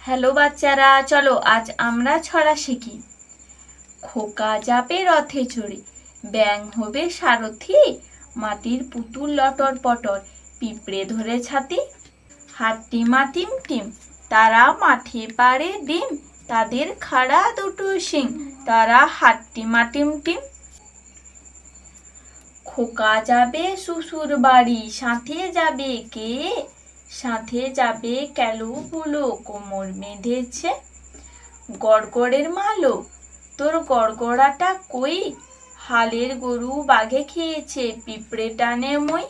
Hello বাচ্চারা, চলো আজ আমরা ছড়া শিখি। খোকা যাবে রথে চড়ে, ব্যাঙ হবে সারথি, মাটির পুতুল লটর পটর, পিঁপড়ে ধরে ছাতি। হাট্টিমা টিম টিম, তারা মাঠে পাড়ে ডিম, তাদের খাড়া দুটো শিং, তারা হাট্টিমা টিম টিম। খোকা যাবে শ্বশুর বাড়ি, সাথে যাবে কে? সাথে যাবে ক্যালু বুলো, কোমর বেঁধেছে গড়গড়ের মালো, তোর গড়গড়াটা কই? হালের গরু বাঘে খেয়েছে, পিঁপড়ে টানে মই।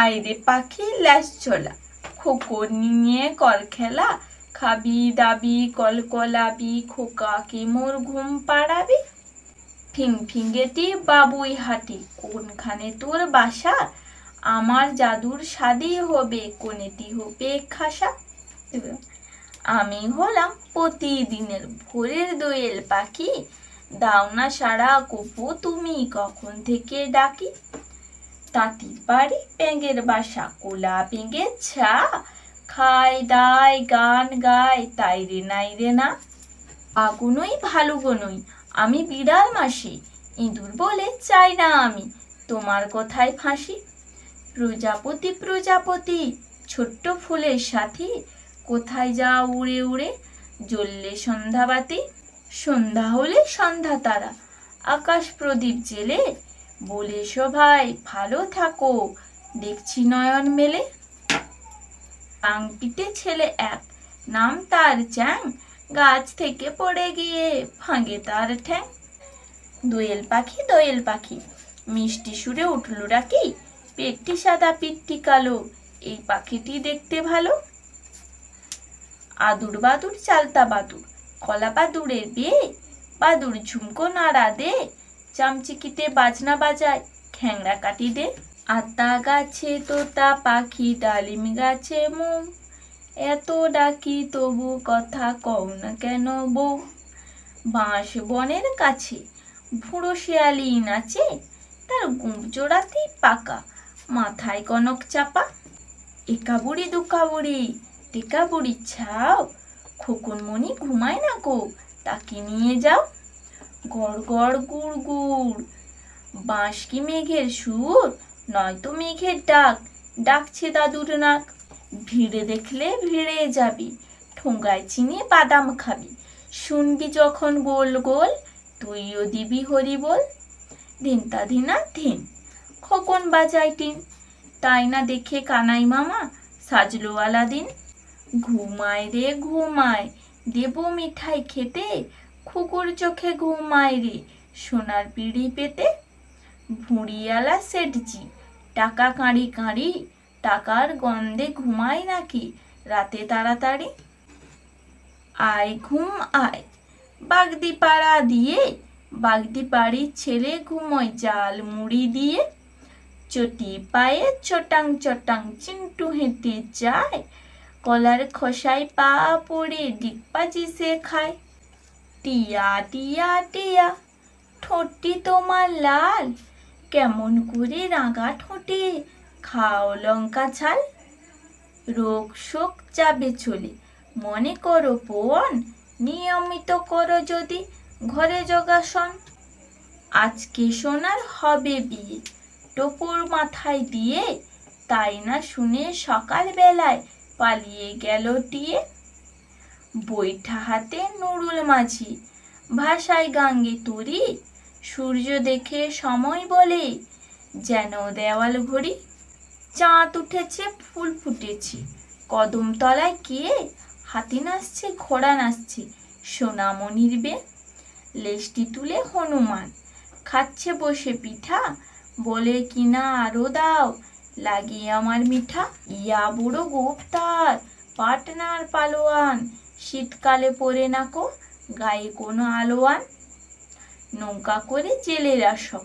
আইরে পাখি ল্যাস চলা, খোকর নিয়ে কর খেলা, খাবি দাবি কলকলাবি, খোকাকে মোর ঘুম পাড়াবি। ফিং ফিঙ্গেটি বাবুই হাঁটি, কোনখানে তোর বাসা? আমার জাদুর স্বাদই হবে, কোনেটি হবে খাসা। আমি হলাম প্রতিদিনের ভোরের দোয়েল পাখি, দাও না সারা কপু তুমি কখন থেকে ডাকি। তাঁতির বাড়ি ব্যাঙের বাসা, কোলা ব্যাঙের ছা, খায় দায় গান গায় তাই রে নাই রে না। আগুনই ভালুগনই, আমি বিড়াল মাসি, ইঁদুর বলে চাই না আমি তোমার কথায় ফাঁসি। প্রজাপতি প্রজাপতি, ছোট্ট ফুলের সাথী, কোথায় যাও উড়ে উড়ে, জ্বললে সন্ধ্যাবাতি। সন্ধ্যা হলে সন্ধ্যা তারা, আকাশ প্রদীপ জেলে, বলে সবাই ভালো থাকো, দেখছি নয়ন মেলে। আংটিতে ছেলে এক, নাম তার চ্যাং, গাছ থেকে পড়ে গিয়ে ভাঙে তার ঠ্যাং। দোয়েল পাখি, মিষ্টি সুরে উঠল ডাকি, পেটটি সাদা পিঠটি কালো, এই পাখিটি দেখতে ভালো। আদুর বাদুর চালতা বাদুর, কলা বাদুরের বিয়ে, বাদুর ঝুমকো নাড়া দে, চামচিকিতে বাজনা বাজায়, খ্যাংরা কাটি দে। আতা গাছে তোতা পাখি, ডালিম গাছে মোম, এত ডাকি তবু কথা কও না কেন বউ। বাঁশ বনের কাছে ভুড়ো শেয়ালি নাচে, তার গুঁপ জোড়াতেই পাকা, মাথায় কনক চাপা। একা বুড়ি দুকা বুড়ি, টেকা বুড়ি ছাও, খোকনমণি ঘুমায় না গো, তাকে নিয়ে যাও। গড় গড় গুড় গুড়, বাঁশ কি মেঘের সুর, নয়তো মেঘের ডাক, ডাকছে দাদুর নাক। ভিড়ে দেখলে ভিড়ে যাবি, ঠোঙ্গায় চিনি বাদাম খাবি, শুনবি যখন গোল গোল, তুইও দিবি হরি বল। ধিনতা ধিনা ধিন, খোকন বাজায় টিন, তাই না দেখে কানাই মামা সাজলো আলাদিন। ঘুমায় রে ঘুমায়, দেব মিঠাই খেতে, খুকুর চোখে ঘুমায় রে সোনার পিঁড়ি পেতে। ভুঁড়িয়ালা সেটজি, টাকা কাঁড়ি কাঁড়ি, টাকার গন্ধে ঘুমায় নাকি রাতে তাড়াতাড়ি। আয় ঘুম আয়, বাগদি পাড়া দিয়ে, বাগদি বাড়ির ছেলে ঘুমোয় জাল মুড়ি দিয়ে। চটি পায়ে চটাং চটাং, চিন্টু হেঁটে যায়, কলার খোসায় পা পড়ে ডিগবাজি সে খায়। টিয়া টিয়া টিয়া, ঠোঁটটি তোমার লাল, কেমন করে রাঙা ঠোঁটে খাও লঙ্কা ঝাল। রোগ শোক যাবে চলে, মনে করো পণ, নিয়মিত করো যদি ঘরে যোগাসন। আজকে সোনার হবে বিয়ে, টোপর মাথায় দিয়ে, তাই না শুনে সকাল বেলায় পালিয়ে গেল টিয়ে। বৈঠা হাতে নুরুল মাঝি, ভাষায় গাঙ্গে তুরি, সূর্য দেখে সময় বলে যেন দেওয়াল ঘড়ি। চাঁদ উঠেছে ফুল ফুটেছে, কদম তলায় কে? হাতি নাচছে ঘোড়া নাচছে, সোনামণির বে। লেজটি তুলে হনুমান খাচ্ছে বসে পিঠা, বলে কিনা আরো দাও লাগিয়ে আমার মিঠা। ইয়া বুড়ো গোপতার, পাটনার পালোয়ান, শীতকালে পরে নাকো গায়ে কোনো আলোয়ান। নৌকা করে জেলেরা সব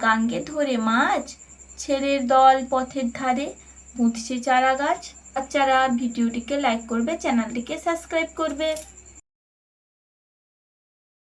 গাঙ্গে ধরে মাছ, ছেলের দল পথের ধারে পুঁতছে চারা গাছ। বাচ্চারা ভিডিওটিকে লাইক করবে, চ্যানেলটিকে সাবস্ক্রাইব করবে।